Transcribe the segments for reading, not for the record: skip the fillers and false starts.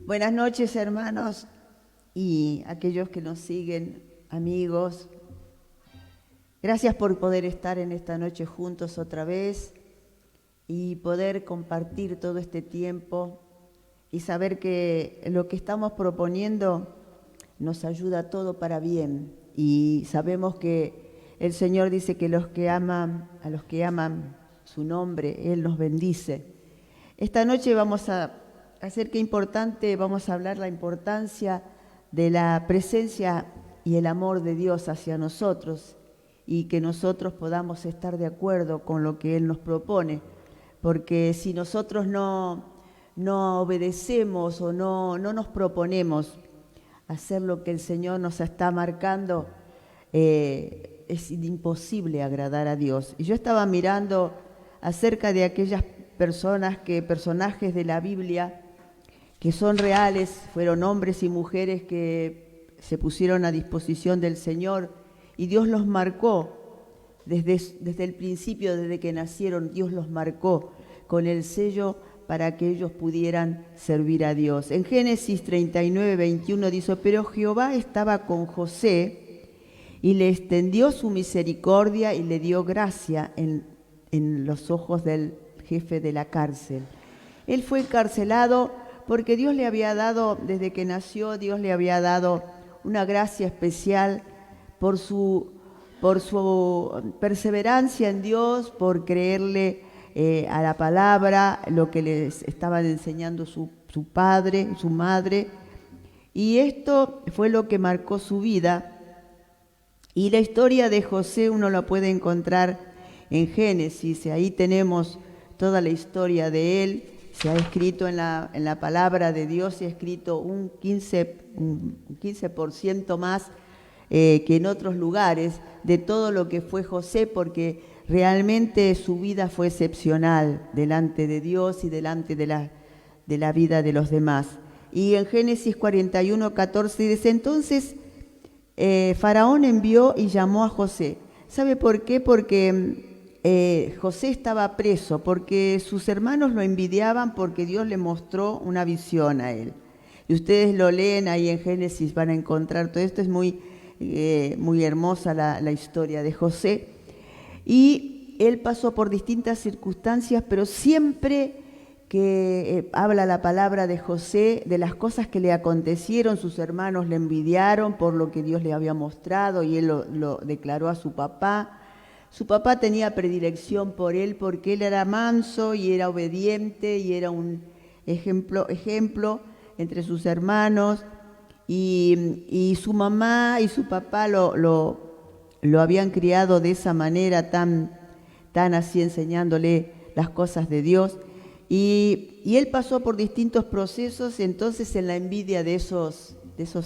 Buenas noches, hermanos, y aquellos que nos siguen, amigos. Gracias por poder estar en esta noche juntos otra vez y poder compartir todo este tiempo y saber que lo que estamos proponiendo nos ayuda a todo para bien. Y sabemos que el Señor dice que a los que aman su nombre, Él nos bendice. Esta noche vamos a hablar la importancia de la presencia y el amor de Dios hacia nosotros y que nosotros podamos estar de acuerdo con lo que Él nos propone, porque si nosotros no obedecemos o no nos proponemos hacer lo que el Señor nos está marcando, es imposible agradar a Dios. Y yo estaba mirando acerca de aquellas personajes de la Biblia que son reales, fueron hombres y mujeres que se pusieron a disposición del Señor y Dios los marcó desde el principio, desde que nacieron. Dios los marcó con el sello para que ellos pudieran servir a Dios. En Génesis 39, 21 dice: pero Jehová estaba con José y le extendió su misericordia y le dio gracia en los ojos del jefe de la cárcel. Él fue encarcelado porque Dios le había dado, desde que nació, Dios le había dado una gracia especial por su perseverancia en Dios, por creerle a la palabra, lo que les estaban enseñando su padre, su madre. Y esto fue lo que marcó su vida. Y la historia de José uno la puede encontrar en Génesis, ahí tenemos toda la historia de él. Se ha escrito en la palabra de Dios, se ha escrito un 15% más que en otros lugares de todo lo que fue José, porque realmente su vida fue excepcional delante de Dios y delante de la vida de los demás. Y en Génesis 41, 14 dice: entonces Faraón envió y llamó a José. ¿Sabe por qué? Porque José estaba preso, porque sus hermanos lo envidiaban porque Dios le mostró una visión a él. Y ustedes lo leen ahí en Génesis, van a encontrar todo esto. Es muy hermosa la historia de José. Y él pasó por distintas circunstancias, pero siempre que habla la palabra de José, de las cosas que le acontecieron, sus hermanos le envidiaron por lo que Dios le había mostrado y él lo declaró a su papá. Su papá tenía predilección por él porque él era manso y era obediente y era un ejemplo entre sus hermanos. Y su mamá y su papá lo habían criado de esa manera, tan así, enseñándole las cosas de Dios. Y él pasó por distintos procesos. Entonces, en la envidia de esos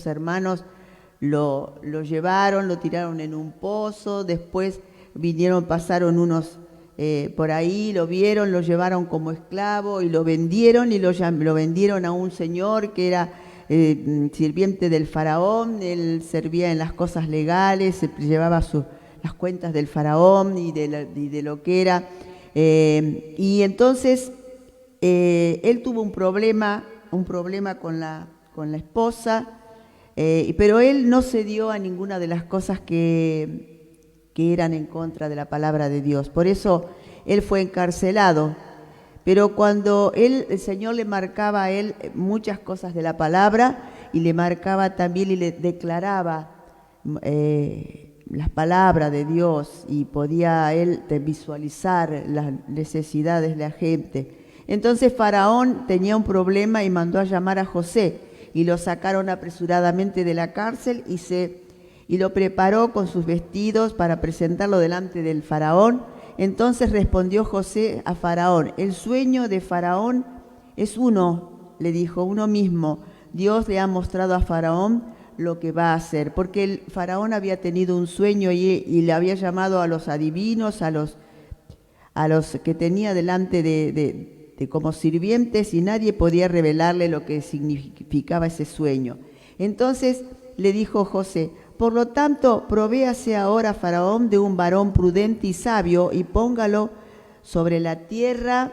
hermanos, lo llevaron, lo tiraron en un pozo. Después pasaron unos por ahí, lo vieron, lo llevaron como esclavo y lo vendieron, lo vendieron a un señor que era sirviente del faraón. Él servía en las cosas legales, llevaba las cuentas del faraón y de lo que era. Y entonces él tuvo un problema con la esposa, pero él no cedió a ninguna de las cosas que eran en contra de la palabra de Dios. Por eso él fue encarcelado. Pero cuando el Señor le marcaba a él muchas cosas de la palabra, y le marcaba también y le declaraba las palabras de Dios, y podía él visualizar las necesidades de la gente. Entonces Faraón tenía un problema y mandó a llamar a José, y lo sacaron apresuradamente de la cárcel y lo preparó con sus vestidos para presentarlo delante del faraón. Entonces respondió José a Faraón: el sueño de Faraón es uno, le dijo, uno mismo. Dios le ha mostrado a Faraón lo que va a hacer, porque el faraón había tenido un sueño y le había llamado a los adivinos, a los que tenía delante de como sirvientes, y nadie podía revelarle lo que significaba ese sueño. Entonces le dijo José: por lo tanto, provéase ahora Faraón de un varón prudente y sabio, y póngalo sobre la tierra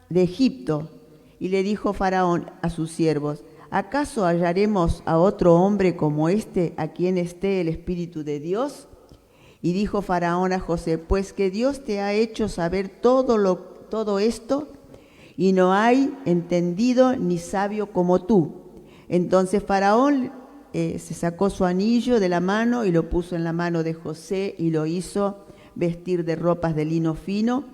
de Egipto. Y le dijo Faraón a sus siervos: ¿acaso hallaremos a otro hombre como este, a quien esté el Espíritu de Dios? Y dijo Faraón a José, pues que Dios te ha hecho saber todo esto, y no hay entendido ni sabio como tú. Entonces Faraón se sacó su anillo de la mano y lo puso en la mano de José y lo hizo vestir de ropas de lino fino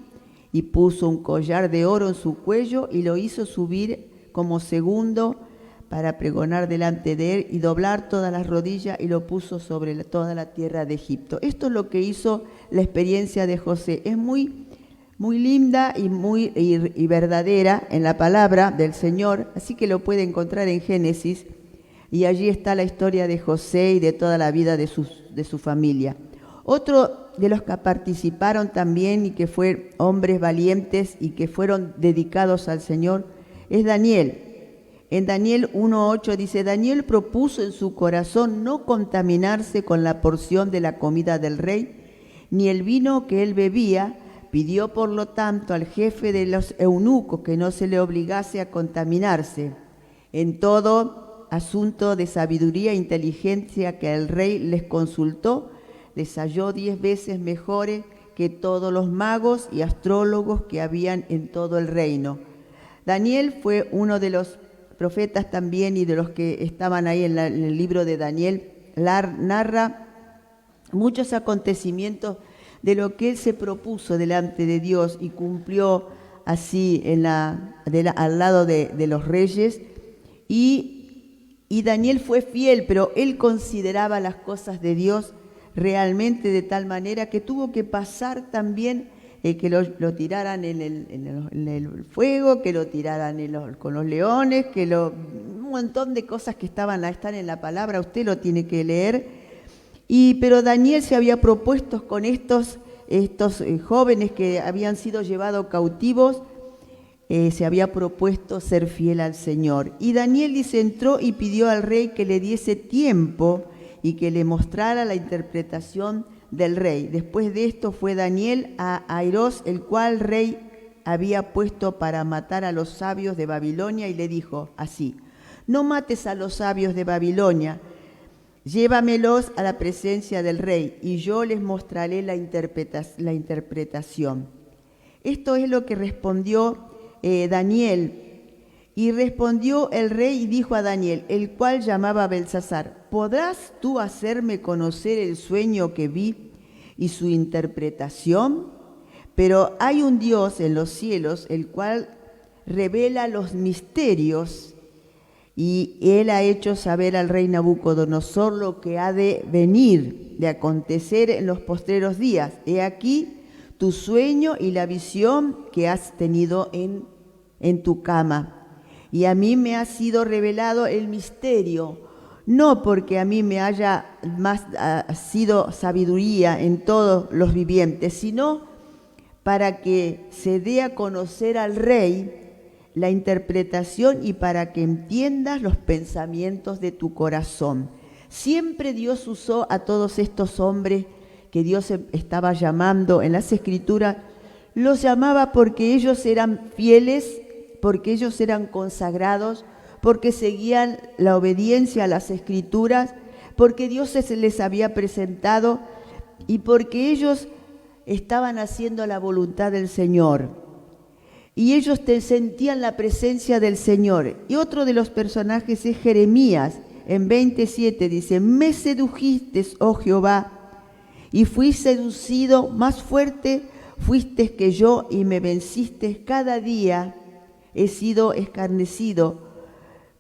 y puso un collar de oro en su cuello y lo hizo subir como segundo para pregonar delante de él y doblar todas las rodillas y lo puso sobre toda la tierra de Egipto. Esto es lo que hizo la experiencia de José. Es muy linda y verdadera en la palabra del Señor, así que lo puede encontrar en Génesis, y allí está la historia de José y de toda la vida de su familia. Otro de los que participaron también y que fueron hombres valientes y que fueron dedicados al Señor es Daniel. En Daniel 1:8 dice, Daniel propuso en su corazón no contaminarse con la porción de la comida del rey, ni el vino que él bebía. Pidió por lo tanto al jefe de los eunucos que no se le obligase a contaminarse. En todo asunto de sabiduría e inteligencia que el rey les consultó, les halló 10 veces mejores que todos los magos y astrólogos que habían en todo el reino. Daniel fue uno de los profetas también y de los que estaban ahí en el libro de Daniel. Narra muchos acontecimientos de lo que él se propuso delante de Dios y cumplió así al lado de los reyes. Y Daniel fue fiel, pero él consideraba las cosas de Dios realmente de tal manera que tuvo que pasar también que lo tiraran en el fuego, que lo tiraran con los leones, un montón de cosas que están en la palabra, usted lo tiene que leer. Pero Daniel se había propuesto con estos jóvenes que habían sido llevados cautivos, se había propuesto ser fiel al Señor. Y Daniel dice, entró y pidió al rey que le diese tiempo y que le mostrara la interpretación del rey. Después de esto fue Daniel a Airós, el cual rey había puesto para matar a los sabios de Babilonia, y le dijo así, no mates a los sabios de Babilonia, llévamelos a la presencia del rey y yo les mostraré la interpretación. Esto es lo que respondió Daniel. Y respondió el rey y dijo a Daniel, el cual llamaba Belsasar, ¿podrás tú hacerme conocer el sueño que vi y su interpretación? Pero hay un Dios en los cielos, el cual revela los misterios, y él ha hecho saber al rey Nabucodonosor lo que ha de venir, de acontecer en los postreros días. He aquí tu sueño y la visión que has tenido en tu cama. Y a mí me ha sido revelado el misterio, no porque a mí me haya sido sabiduría en todos los vivientes, sino para que se dé a conocer al rey la interpretación y para que entiendas los pensamientos de tu corazón. Siempre Dios usó a todos estos hombres que Dios estaba llamando en las Escrituras, los llamaba porque ellos eran fieles, porque ellos eran consagrados, porque seguían la obediencia a las Escrituras, porque Dios se les había presentado y porque ellos estaban haciendo la voluntad del Señor. Y ellos sentían la presencia del Señor. Y otro de los personajes es Jeremías. En 27 dice, me sedujiste, oh Jehová, y fui seducido, más fuerte fuiste que yo y me venciste. Cada día he sido escarnecido,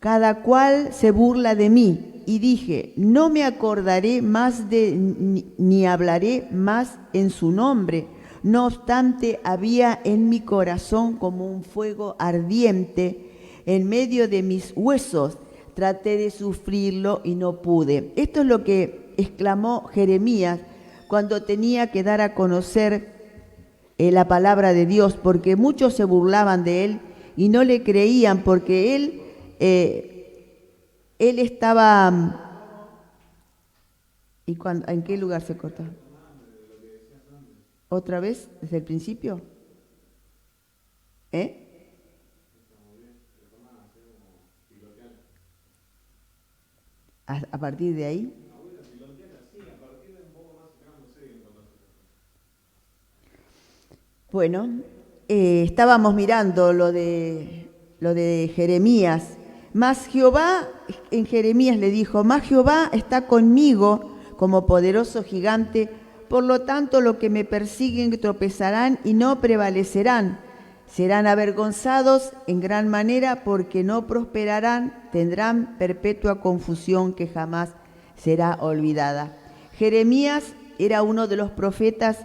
cada cual se burla de mí. Y dije, no me acordaré más ni hablaré más en su nombre. No obstante, había en mi corazón como un fuego ardiente en medio de mis huesos. Traté de sufrirlo y no pude. Esto es lo que exclamó Jeremías cuando tenía que dar a conocer la palabra de Dios, porque muchos se burlaban de él y no le creían, porque él estaba... ¿Y en qué lugar se cortó? ¿Otra vez? ¿Desde el principio? a partir de ahí. Bueno, estábamos mirando lo de Jeremías. Mas Jehová, en Jeremías le dijo, mas Jehová está conmigo como poderoso gigante, por lo tanto los que me persiguen tropezarán y no prevalecerán. Serán avergonzados en gran manera porque no prosperarán, tendrán perpetua confusión que jamás será olvidada. Jeremías era uno de los profetas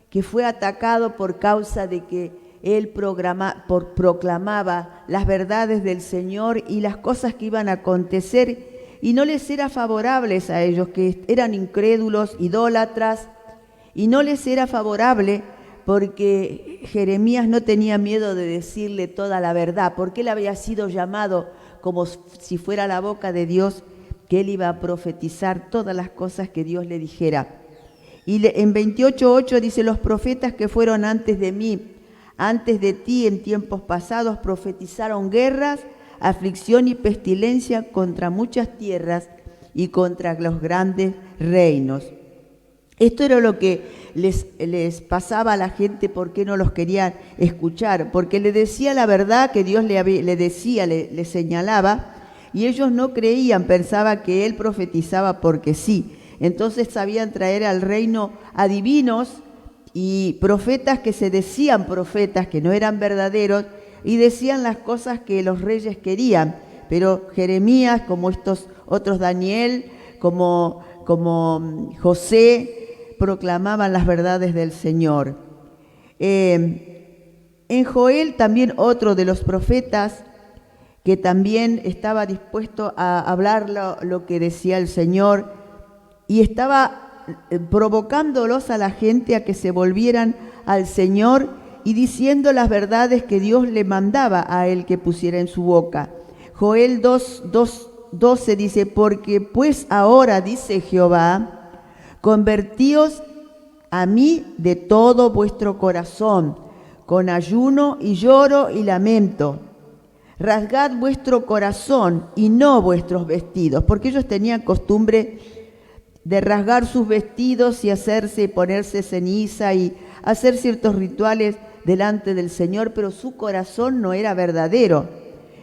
que fue atacado por causa de que él proclamaba las verdades del Señor y las cosas que iban a acontecer, y no les era favorables a ellos, que eran incrédulos, idólatras, y no les era favorable porque Jeremías no tenía miedo de decirle toda la verdad, porque él había sido llamado como si fuera la boca de Dios, que él iba a profetizar todas las cosas que Dios le dijera. Y en 28:8 dice, los profetas que fueron antes de mí, antes de ti en tiempos pasados, profetizaron guerras, aflicción y pestilencia contra muchas tierras y contra los grandes reinos. Esto era lo que les pasaba a la gente, porque no los querían escuchar, porque le decía la verdad que Dios le decía, le señalaba, y ellos no creían, pensaban que él profetizaba porque sí. Entonces sabían traer al reino adivinos y profetas que se decían profetas, que no eran verdaderos, y decían las cosas que los reyes querían. Pero Jeremías, como estos otros, Daniel, como José, proclamaban las verdades del Señor. En Joel, también otro de los profetas que también estaba dispuesto a hablar lo que decía el Señor, y estaba provocándolos a la gente a que se volvieran al Señor y diciendo las verdades que Dios le mandaba a él que pusiera en su boca. Joel 2:12 dice, porque pues ahora, dice Jehová, convertíos a mí de todo vuestro corazón, con ayuno y lloro y lamento. Rasgad vuestro corazón y no vuestros vestidos, porque ellos tenían costumbre de rasgar sus vestidos y ponerse ceniza y hacer ciertos rituales delante del Señor, pero su corazón no era verdadero.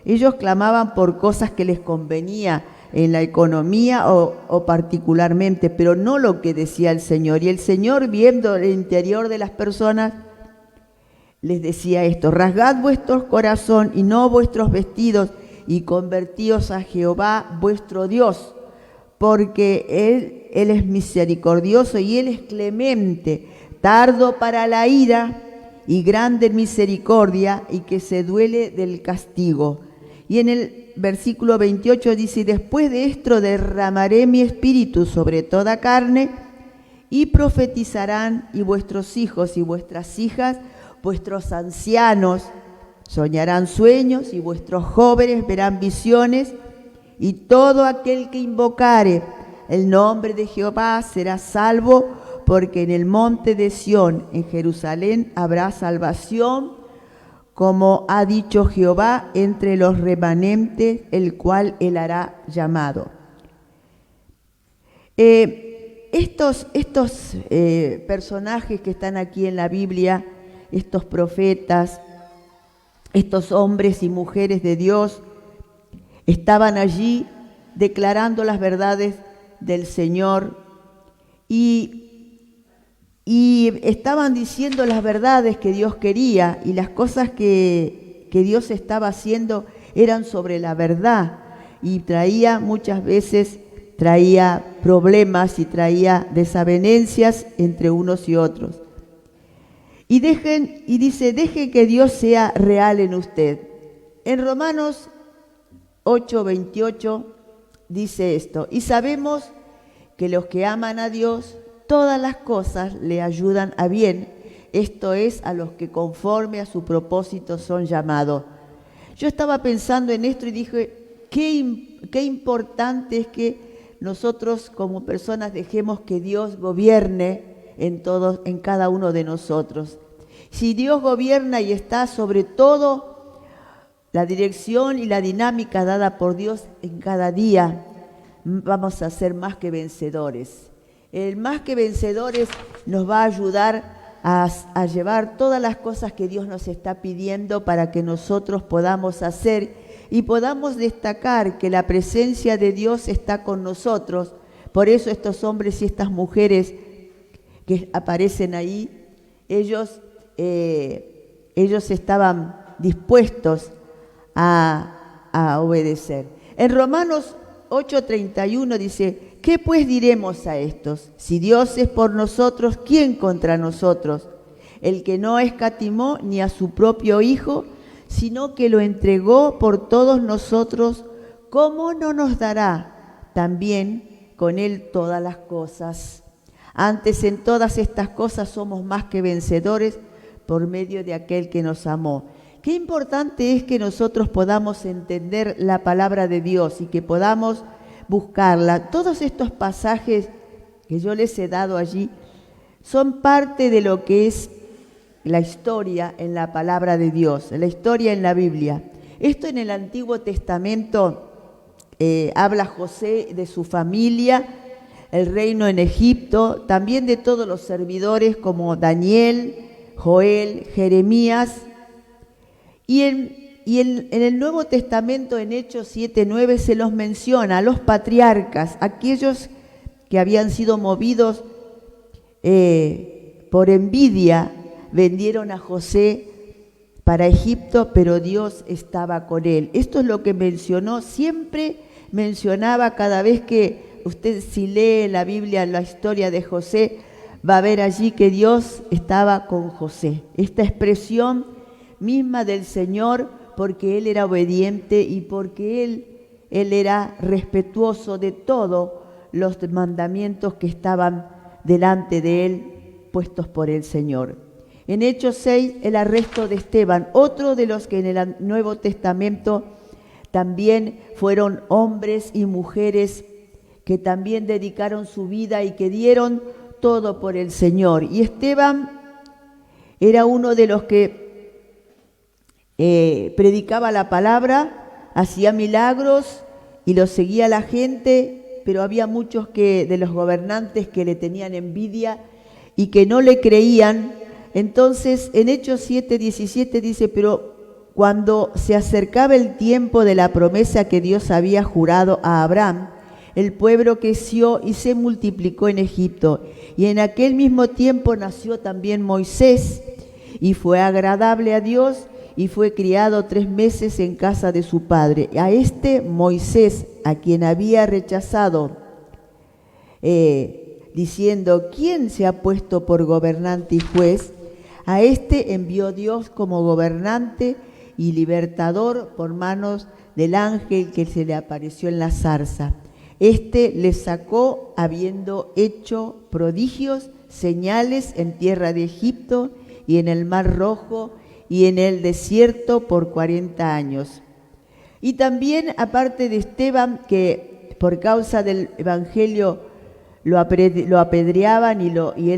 Ellos clamaban por cosas que les convenía en la economía o particularmente, pero no lo que decía el Señor. Y el Señor, viendo el interior de las personas, les decía esto: rasgad vuestro corazón y no vuestros vestidos, y convertíos a Jehová vuestro Dios, porque Él es misericordioso y Él es clemente, tardo para la ira y grande en misericordia, y que se duele del castigo. Y en el versículo 28 dice: después de esto derramaré mi espíritu sobre toda carne, y profetizarán, y vuestros hijos y vuestras hijas, vuestros ancianos soñarán sueños, y vuestros jóvenes verán visiones, y todo aquel que invocare el nombre de Jehová será salvo, porque en el monte de Sión, en Jerusalén, habrá salvación, como ha dicho Jehová, entre los remanentes, el cual él hará llamado. Estos personajes que están aquí en la Biblia, estos profetas, estos hombres y mujeres de Dios, estaban allí declarando las verdades del Señor y estaban diciendo las verdades que Dios quería, y las cosas que Dios estaba haciendo eran sobre la verdad, y muchas veces traía problemas y traía desavenencias entre unos y otros. Y dice, deje que Dios sea real en usted. En Romanos 8:28 dice esto: y sabemos que los que aman a Dios, todas las cosas le ayudan a bien, esto es, a los que conforme a su propósito son llamados. Yo estaba pensando en esto y dije, qué importante es que nosotros como personas dejemos que Dios gobierne en cada uno de nosotros. Si Dios gobierna y está sobre todo la dirección y la dinámica dada por Dios en cada día, vamos a ser más que vencedores. El más que vencedores nos va a ayudar a llevar todas las cosas que Dios nos está pidiendo para que nosotros podamos hacer y podamos destacar que la presencia de Dios está con nosotros. Por eso estos hombres y estas mujeres que aparecen ahí, ellos estaban dispuestos a obedecer. En Romanos 8:31 dice: ¿qué pues diremos a estos? Si Dios es por nosotros, ¿quién contra nosotros? El que no escatimó ni a su propio Hijo, sino que lo entregó por todos nosotros, ¿cómo no nos dará también con Él todas las cosas? Antes en todas estas cosas somos más que vencedores por medio de aquel que nos amó. Qué importante es que nosotros podamos entender la palabra de Dios y que podamos buscarla. Todos estos pasajes que yo les he dado allí son parte de lo que es la historia en la palabra de Dios, la historia en la Biblia. Esto en el Antiguo Testamento habla José de su familia, el reino en Egipto, también de todos los servidores como Daniel, Joel, Jeremías. Y en el Nuevo Testamento, en Hechos 7:9, se los menciona a los patriarcas, aquellos que habían sido movidos por envidia, vendieron a José para Egipto, pero Dios estaba con él. Esto es lo que mencionó, siempre mencionaba cada vez que usted, si lee la Biblia, la historia de José, va a ver allí que Dios estaba con José. Esta expresión misma del Señor, porque Él era obediente y porque Él era respetuoso de todos los mandamientos que estaban delante de Él, puestos por el Señor. En Hechos 6, el arresto de Esteban, otro de los que en el Nuevo Testamento también fueron hombres y mujeres que también dedicaron su vida y que dieron todo por el Señor. Y Esteban era uno de los que predicaba la palabra, hacía milagros y lo seguía la gente, pero había muchos de los gobernantes que le tenían envidia y que no le creían. Entonces en Hechos 7:17 dice: pero cuando se acercaba el tiempo de la promesa que Dios había jurado a Abraham, el pueblo creció y se multiplicó en Egipto, y en aquel mismo tiempo nació también Moisés, y fue agradable a Dios, y fue criado 3 meses en casa de su padre. A este Moisés, a quien había rechazado, diciendo: ¿quién se ha puesto por gobernante y juez? A este envió Dios como gobernante y libertador por manos del ángel que se le apareció en la zarza. Este le sacó habiendo hecho prodigios, señales en tierra de Egipto y en el Mar Rojo y en el desierto por 40 años. Y también, aparte de Esteban, que por causa del evangelio lo apedreaban y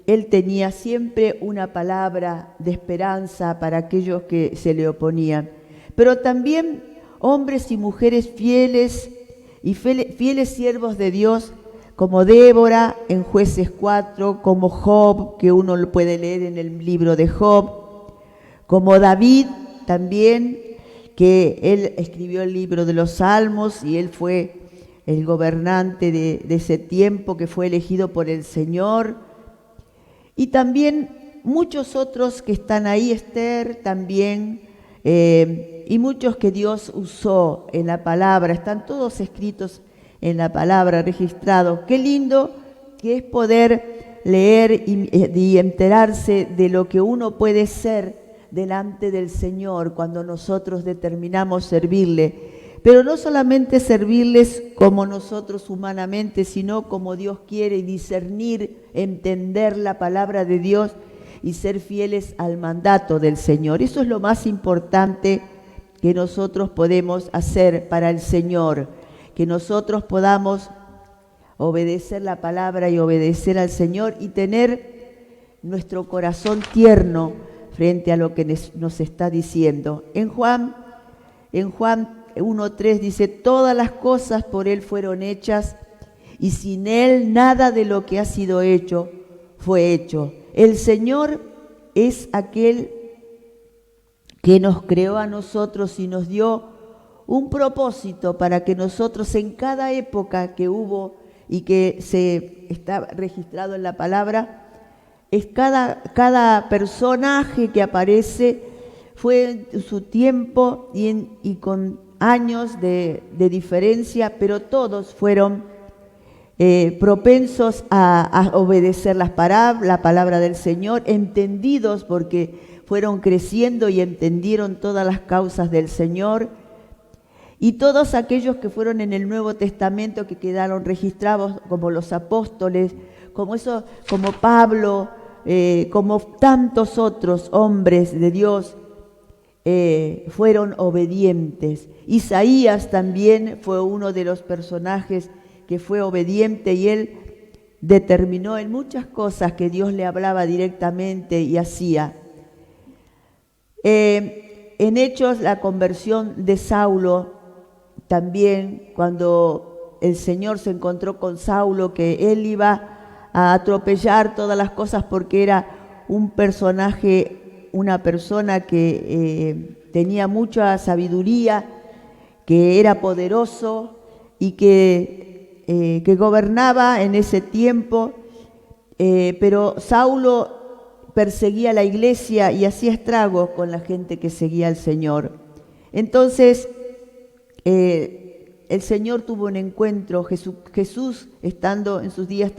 él tenía siempre una palabra de esperanza para aquellos que se le oponían. Pero también hombres y mujeres fieles y fieles siervos de Dios, como Débora en Jueces 4, como Job, que uno lo puede leer en el libro de Job, como David también, que él escribió el libro de los Salmos y él fue el gobernante de ese tiempo, que fue elegido por el Señor. Y también muchos otros que están ahí, Esther también, y muchos que Dios usó en la palabra, están todos escritos en la palabra, registrados. Qué lindo que es poder leer y enterarse de lo que uno puede ser delante del Señor cuando nosotros determinamos servirle. Pero no solamente servirles como nosotros humanamente, sino como Dios quiere, y discernir, entender la palabra de Dios y ser fieles al mandato del Señor. Eso es lo más importante que nosotros podemos hacer para el Señor, que nosotros podamos obedecer la palabra y obedecer al Señor y tener nuestro corazón tierno frente a lo que nos está diciendo. En Juan 1:3 dice, todas las cosas por Él fueron hechas y sin Él nada de lo que ha sido hecho fue hecho. El Señor es aquel que nos creó a nosotros y nos dio un propósito para que nosotros en cada época que hubo y que se está registrado en la palabra, es cada personaje que aparece fue en su tiempo y con años de diferencia, pero todos fueron propensos a obedecer la palabra del Señor, entendidos porque fueron creciendo y entendieron todas las causas del Señor. Y todos aquellos que fueron en el Nuevo Testamento que quedaron registrados como los apóstoles, como Pablo, como tantos otros hombres de Dios, fueron obedientes. Isaías también fue uno de los personajes que fue obediente y él determinó en muchas cosas que Dios le hablaba directamente y hacía. En Hechos, la conversión de Saulo, también cuando el Señor se encontró con Saulo, que él iba a atropellar todas las cosas porque era un personaje, una persona que tenía mucha sabiduría, que era poderoso y que gobernaba en ese tiempo, pero Saulo perseguía la iglesia y hacía estragos con la gente que seguía al Señor. Entonces, el Señor tuvo un encuentro, Jesús estando en sus días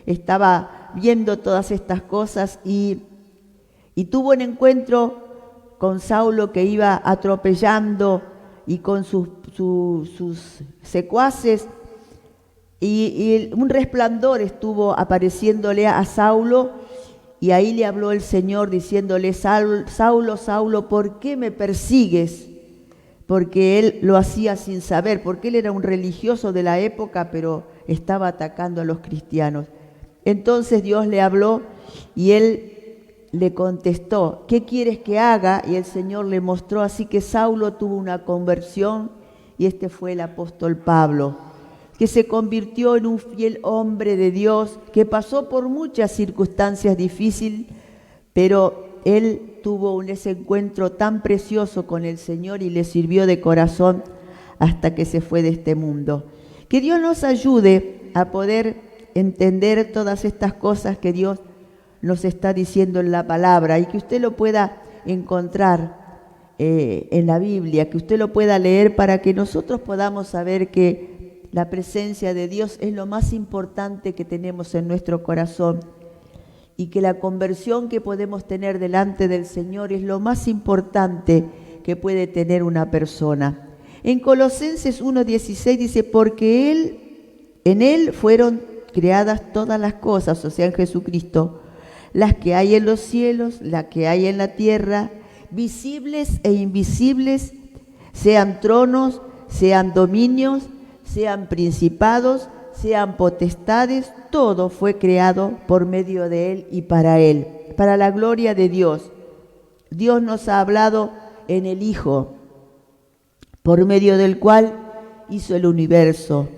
estaba viendo todas estas cosas y tuvo un encuentro con Saulo que iba atropellando y con sus secuaces y un resplandor estuvo apareciéndole a Saulo y ahí le habló el Señor diciéndole, Saulo, Saulo, ¿por qué me persigues? Porque él lo hacía sin saber, porque él era un religioso de la época, pero estaba atacando a los cristianos. Entonces Dios le habló y él le contestó, ¿qué quieres que haga? Y el Señor le mostró, así que Saulo tuvo una conversión y este fue el apóstol Pablo, que se convirtió en un fiel hombre de Dios, que pasó por muchas circunstancias difíciles, pero él tuvo ese encuentro tan precioso con el Señor y le sirvió de corazón hasta que se fue de este mundo. Que Dios nos ayude a poder entender todas estas cosas que Dios nos está diciendo en la palabra y que usted lo pueda encontrar en la Biblia, que usted lo pueda leer para que nosotros podamos saber que la presencia de Dios es lo más importante que tenemos en nuestro corazón y que la conversión que podemos tener delante del Señor es lo más importante que puede tener una persona. En Colosenses 1:16 dice, porque en Él fueron creadas todas las cosas, o sea, en Jesucristo, las que hay en los cielos, las que hay en la tierra, visibles e invisibles, sean tronos, sean dominios, sean principados, sean potestades, todo fue creado por medio de Él y para Él, para la gloria de Dios. Dios nos ha hablado en el Hijo, por medio del cual hizo el universo.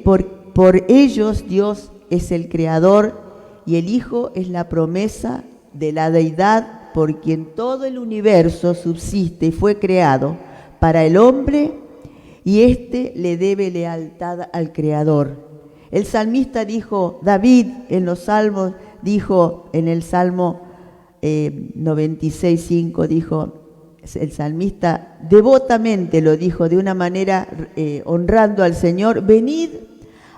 Por ellos Dios es el creador y el Hijo es la promesa de la deidad por quien todo el universo subsiste y fue creado para el hombre y éste le debe lealtad al Creador. El salmista dijo, David en los salmos, dijo en el Salmo 96:5, dijo, el salmista devotamente lo dijo de una manera honrando al Señor, venid,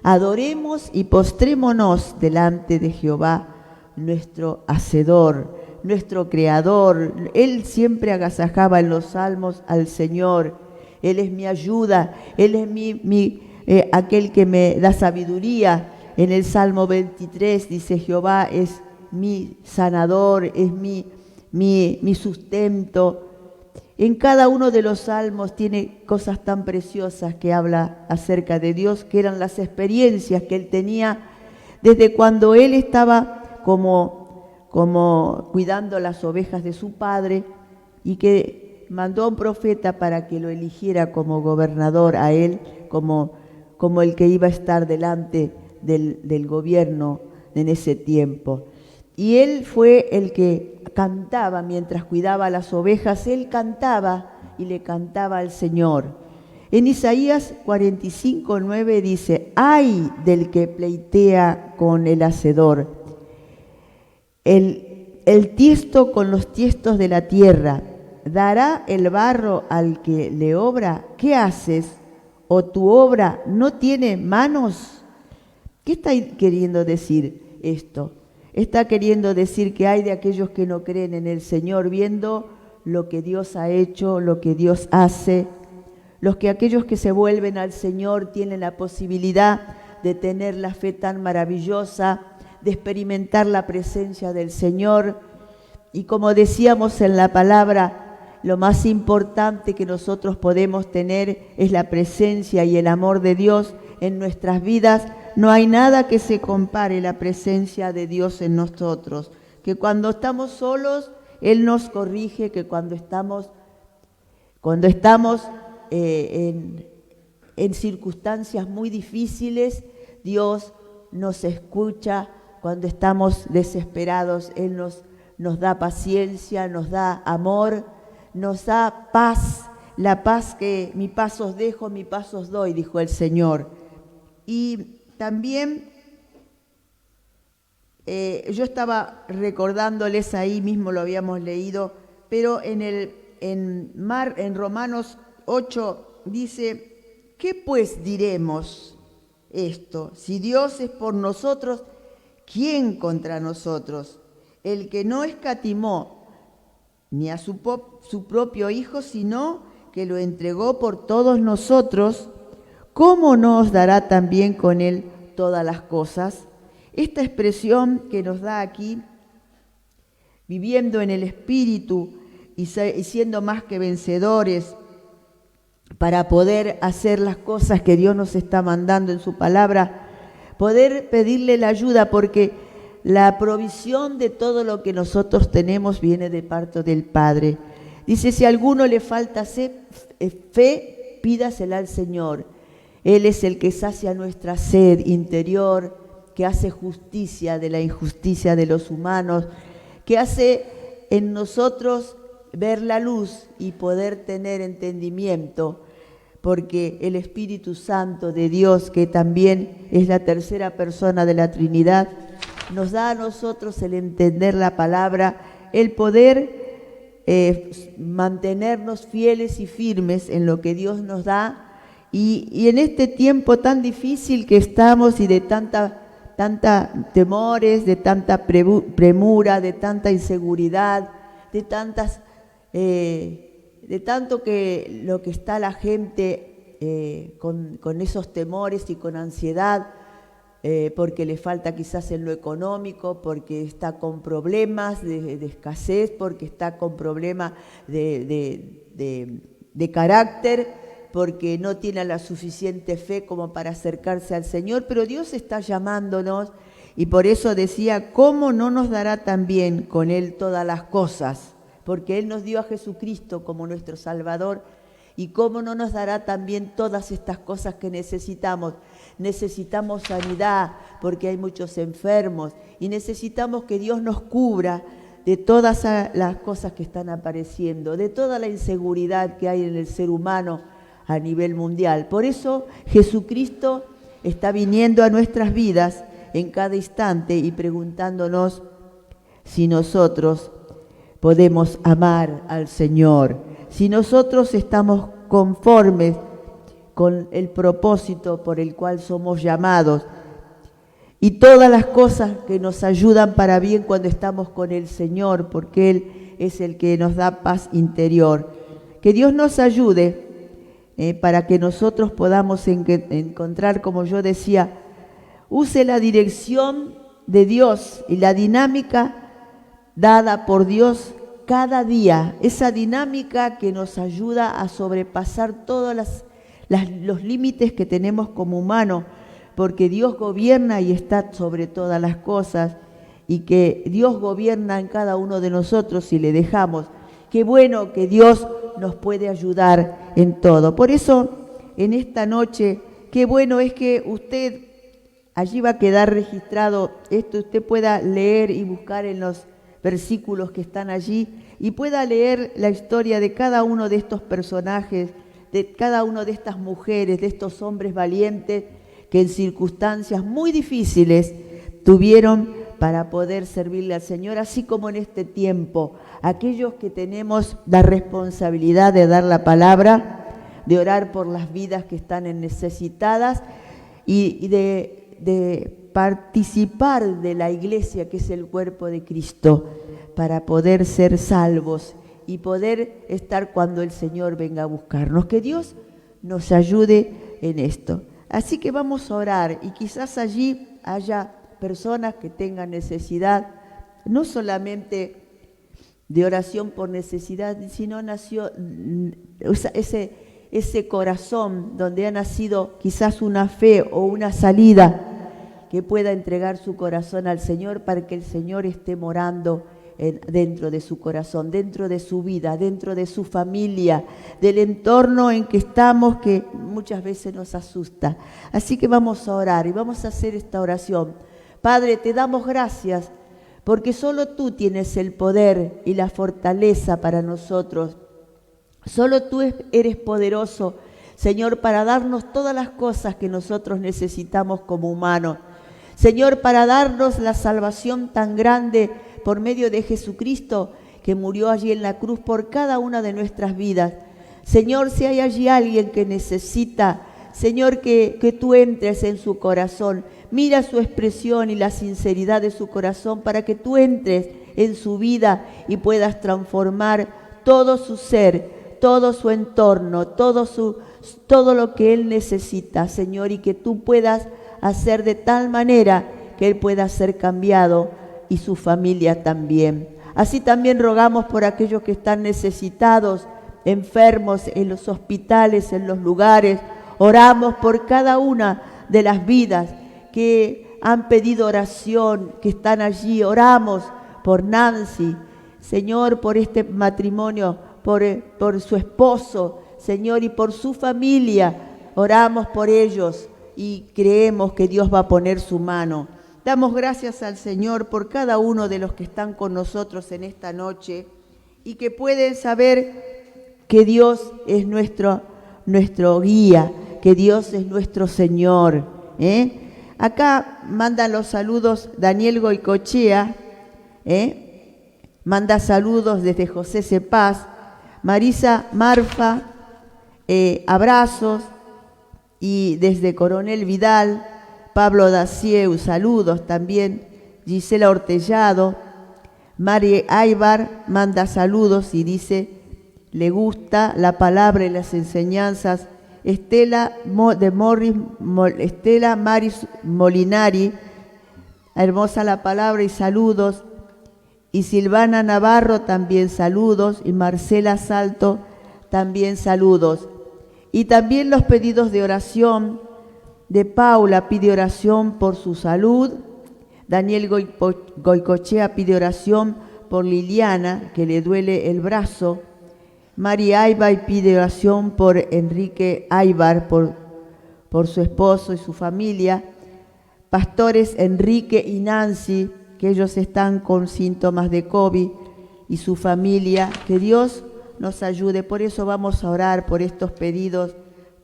adoremos y postrémonos delante de Jehová, nuestro Hacedor, nuestro Creador. Él siempre agasajaba en los salmos al Señor. Él es mi ayuda, Él es aquel que me da sabiduría. En el Salmo 23 dice, Jehová es mi sanador, es mi sustento. En cada uno de los salmos tiene cosas tan preciosas que habla acerca de Dios, que eran las experiencias que él tenía desde cuando él estaba como cuidando las ovejas de su padre y que mandó a un profeta para que lo eligiera como gobernador a él, como el que iba a estar delante del gobierno en ese tiempo. Y él fue el que cantaba mientras cuidaba las ovejas, él cantaba y le cantaba al Señor. En Isaías 45:9 dice: ¡ay del que pleitea con el hacedor! El tiesto con los tiestos de la tierra, ¿dará el barro al que le obra? ¿Qué haces? ¿O tu obra no tiene manos? ¿Qué está queriendo decir esto? Está queriendo decir que hay de aquellos que no creen en el Señor, viendo lo que Dios ha hecho, lo que Dios hace. Aquellos que se vuelven al Señor tienen la posibilidad de tener la fe tan maravillosa, de experimentar la presencia del Señor. Y como decíamos en la palabra, lo más importante que nosotros podemos tener es la presencia y el amor de Dios en nuestras vidas. No hay nada que se compare la presencia de Dios en nosotros. Que cuando estamos solos, Él nos corrige, que cuando estamos en circunstancias muy difíciles, Dios nos escucha. Cuando estamos desesperados, Él nos da paciencia, nos da amor, nos da paz, la paz que mi paz os dejo, mi paz os doy, dijo el Señor. Y también yo estaba recordándoles, ahí mismo lo habíamos leído, pero en Romanos 8 dice: ¿qué pues diremos esto? Si Dios es por nosotros, ¿quién contra nosotros? El que no escatimó ni a su propio Hijo, sino que lo entregó por todos nosotros, ¿cómo no os dará también con Él todas las cosas? Esta expresión que nos da aquí, viviendo en el Espíritu y siendo más que vencedores, para poder hacer las cosas que Dios nos está mandando en su palabra, poder pedirle la ayuda, porque la provisión de todo lo que nosotros tenemos viene de parte del Padre. Dice: si a alguno le falta fe, pídasela al Señor. Él es el que sacia nuestra sed interior, que hace justicia de la injusticia de los humanos, que hace en nosotros ver la luz y poder tener entendimiento, porque el Espíritu Santo de Dios, que también es la tercera persona de la Trinidad, nos da a nosotros el entender la palabra, el poder mantenernos fieles y firmes en lo que Dios nos da. Y en este tiempo tan difícil que estamos, y de tanta temores, de tanta premura, de tanta inseguridad, de tanto que lo que está la gente con esos temores y con ansiedad, porque le falta quizás en lo económico, porque está con problemas de escasez, porque está con problemas de carácter, porque no tiene la suficiente fe como para acercarse al Señor. Pero Dios está llamándonos, y por eso decía: ¿cómo no nos dará también con Él todas las cosas? Porque Él nos dio a Jesucristo como nuestro Salvador, y cómo no nos dará también todas estas cosas que necesitamos. Necesitamos sanidad, porque hay muchos enfermos, y necesitamos que Dios nos cubra de todas las cosas que están apareciendo, de toda la inseguridad que hay en el ser humano a nivel mundial. Por eso Jesucristo está viniendo a nuestras vidas en cada instante y preguntándonos si nosotros podemos amar al Señor, si nosotros estamos conformes con el propósito por el cual somos llamados, y todas las cosas que nos ayudan para bien cuando estamos con el Señor, porque Él es el que nos da paz interior. Que Dios nos ayude para que nosotros podamos encontrar, como yo decía, use la dirección de Dios y la dinámica dada por Dios cada día, esa dinámica que nos ayuda a sobrepasar todos los límites que tenemos como humanos, porque Dios gobierna y está sobre todas las cosas, y que Dios gobierna en cada uno de nosotros si le dejamos. Qué bueno que Dios nos puede ayudar en todo. Por eso, en esta noche, qué bueno es que usted, allí va a quedar registrado esto, usted pueda leer y buscar en los versículos que están allí y pueda leer la historia de cada uno de estos personajes, de cada una de estas mujeres, de estos hombres valientes que en circunstancias muy difíciles tuvieron para poder servirle al Señor, así como en este tiempo, aquellos que tenemos la responsabilidad de dar la palabra, de orar por las vidas que están necesitadas y de participar de la iglesia que es el cuerpo de Cristo para poder ser salvos y poder estar cuando el Señor venga a buscarnos. Que Dios nos ayude en esto. Así que vamos a orar y quizás allí haya personas que tengan necesidad, no solamente de oración por necesidad, sino nació ese corazón donde ha nacido quizás una fe o una salida que pueda entregar su corazón al Señor para que el Señor esté morando dentro de su corazón, dentro de su vida, dentro de su familia, del entorno en que estamos que muchas veces nos asusta. Así que vamos a orar y vamos a hacer esta oración. Padre, te damos gracias porque solo tú tienes el poder y la fortaleza para nosotros. Solo tú eres poderoso, Señor, para darnos todas las cosas que nosotros necesitamos como humanos. Señor, para darnos la salvación tan grande por medio de Jesucristo, que murió allí en la cruz por cada una de nuestras vidas. Señor, si hay allí alguien que necesita, Señor, que tú entres en su corazón. Mira su expresión y la sinceridad de su corazón para que tú entres en su vida y puedas transformar todo su ser, todo su entorno, todo lo que él necesita, Señor, y que tú puedas hacer de tal manera que él pueda ser cambiado y su familia también. Así también rogamos por aquellos que están necesitados, enfermos en los hospitales, en los lugares. Oramos por cada una de las vidas que han pedido oración, que están allí. Oramos por Nancy, Señor, por este matrimonio, por su esposo, Señor, y por su familia. Oramos por ellos y creemos que Dios va a poner su mano. Damos gracias al Señor por cada uno de los que están con nosotros en esta noche y que pueden saber que Dios es nuestro guía, que Dios es nuestro Señor. Acá mandan los saludos Daniel Goicochea, manda saludos desde José Cepaz, Marisa Marfa, abrazos, y desde Coronel Vidal, Pablo Dacieu, saludos también, Gisela Ortellado, Mari Aybar manda saludos y dice, le gusta la palabra y las enseñanzas. Estela Maris Molinari, hermosa la palabra y saludos. Y Silvana Navarro también saludos. Y Marcela Salto también saludos. Y también los pedidos de oración de Paula pide oración por su salud. Daniel Goicochea pide oración por Liliana, que le duele el brazo. María Aybar pide oración por Enrique Aybar, por su esposo y su familia. Pastores Enrique y Nancy, que ellos están con síntomas de COVID, y su familia. Que Dios nos ayude. Por eso vamos a orar por estos pedidos.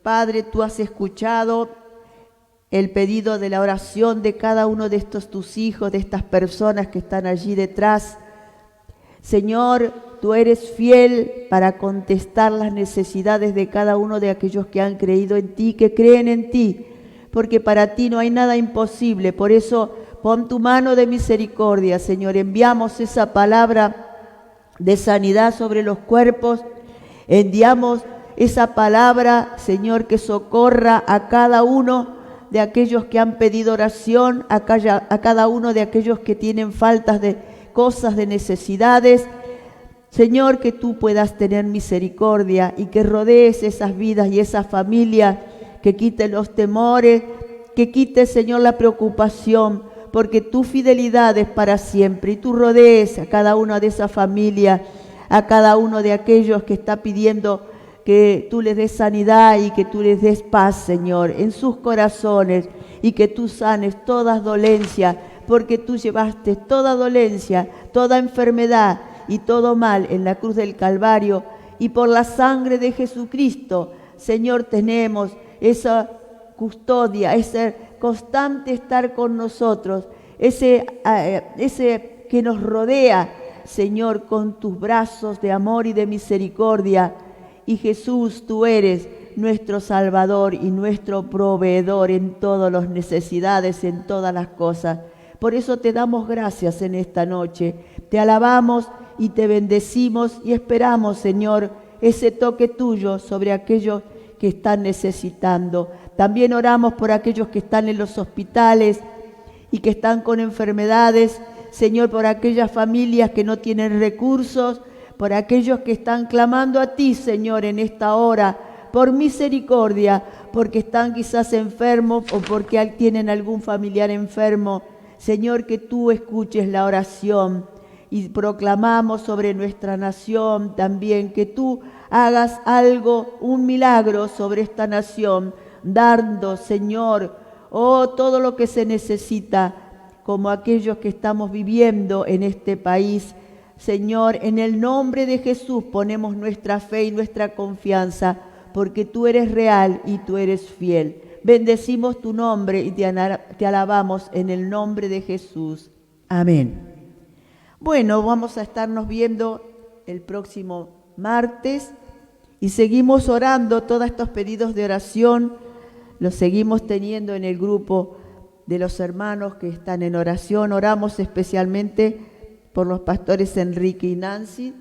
Padre, tú has escuchado el pedido de la oración de cada uno de estos tus hijos, de estas personas que están allí detrás. Señor, tú eres fiel para contestar las necesidades de cada uno de aquellos que han creído en ti, que creen en ti, porque para ti no hay nada imposible. Por eso, pon tu mano de misericordia, Señor. Enviamos esa palabra de sanidad sobre los cuerpos. Enviamos esa palabra, Señor, que socorra a cada uno de aquellos que han pedido oración, a cada uno de aquellos que tienen faltas de cosas, de necesidades. Señor, que tú puedas tener misericordia y que rodees esas vidas y esas familias, que quite los temores, que quite, Señor, la preocupación, porque tu fidelidad es para siempre y tú rodees a cada una de esas familias, a cada uno de aquellos que está pidiendo que tú les des sanidad y que tú les des paz, Señor, en sus corazones, y que tú sanes toda dolencia, porque tú llevaste toda dolencia, toda enfermedad y todo mal en la cruz del Calvario, y por la sangre de Jesucristo, Señor, tenemos esa custodia, ese constante estar con nosotros, ese que nos rodea, Señor, con tus brazos de amor y de misericordia. Y Jesús, tú eres nuestro Salvador y nuestro proveedor en todas las necesidades, en todas las cosas. Por eso te damos gracias en esta noche. Te alabamos y te bendecimos y esperamos, Señor, ese toque tuyo sobre aquellos que están necesitando. También oramos por aquellos que están en los hospitales y que están con enfermedades. Señor, por aquellas familias que no tienen recursos, por aquellos que están clamando a ti, Señor, en esta hora, por misericordia, porque están quizás enfermos o porque tienen algún familiar enfermo. Señor, que tú escuches la oración y proclamamos sobre nuestra nación también que tú hagas algo, un milagro sobre esta nación, dando, Señor, todo lo que se necesita, como aquellos que estamos viviendo en este país. Señor, en el nombre de Jesús ponemos nuestra fe y nuestra confianza, porque tú eres real y tú eres fiel. Bendecimos tu nombre y te alabamos en el nombre de Jesús. Amén. Bueno, vamos a estarnos viendo el próximo martes y seguimos orando todos estos pedidos de oración. Los seguimos teniendo en el grupo de los hermanos que están en oración. Oramos especialmente por los pastores Enrique y Nancy,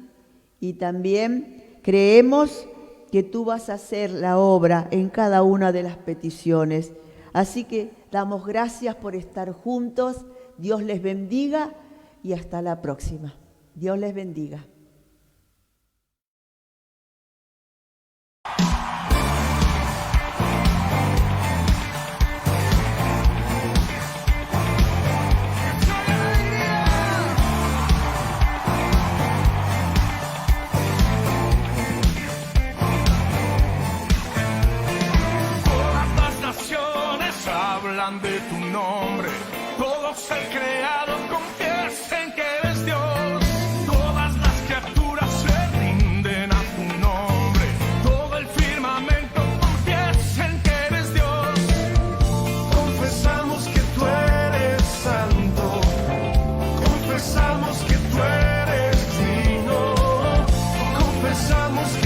y también creemos que tú vas a hacer la obra en cada una de las peticiones. Así que damos gracias por estar juntos. Dios les bendiga y hasta la próxima. Dios les bendiga. De tu nombre, todo ser creado confiesen que eres Dios, todas las criaturas se rinden a tu nombre, todo el firmamento confiesen que eres Dios, confesamos que tú eres santo, confesamos que tú eres digno, confesamos